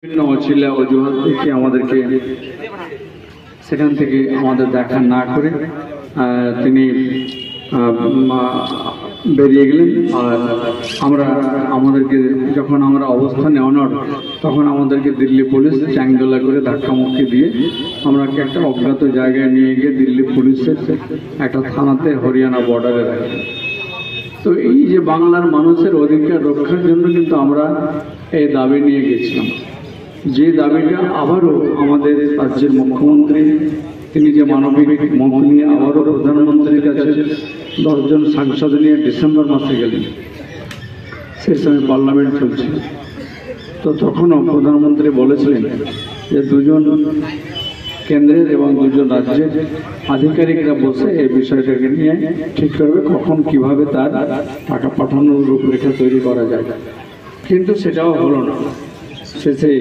বিভিন্ন অচিলা অজুহাত থেকে আমাদেরকে সেখান থেকে আমাদের দেখা না করে তিনি বেরিয়ে গেলেন। আর আমাদেরকে যখন আমরা অবস্থানে অনড় তখন আমাদেরকে দিল্লি পুলিশ চ্যাংদোলা করে ধাক্কামুক্কি দিয়ে আমরাকে একটা অজ্ঞাত জায়গায় নিয়ে গিয়ে দিল্লি পুলিশের একটা থানাতে হরিয়ানা বর্ডারে রাখি। তো এই যে বাংলার মানুষের অধিকার রক্ষার জন্য কিন্তু আমরা এই দাবি নিয়ে গেছিলাম, যে দাবিটা আবারও আমাদের রাজ্যের মুখ্যমন্ত্রী তিনি যে মানবিক মন নিয়ে আবারও প্রধানমন্ত্রীর কাছে 10 জন সাংসদ নিয়ে ডিসেম্বর মাসে গেলেন। সেই সময় পার্লামেন্ট চলছিল, তো তখনও প্রধানমন্ত্রী বলেছিলেন যে 2 জন কেন্দ্রের এবং 2 জন রাজ্যের আধিকারিকরা বসে এই বিষয়টাকে নিয়ে ঠিক করবে কখন কিভাবে তার টাকা পাঠানোর রূপরেখা তৈরি করা যায়। কিন্তু সেটাও হলো না। শেষে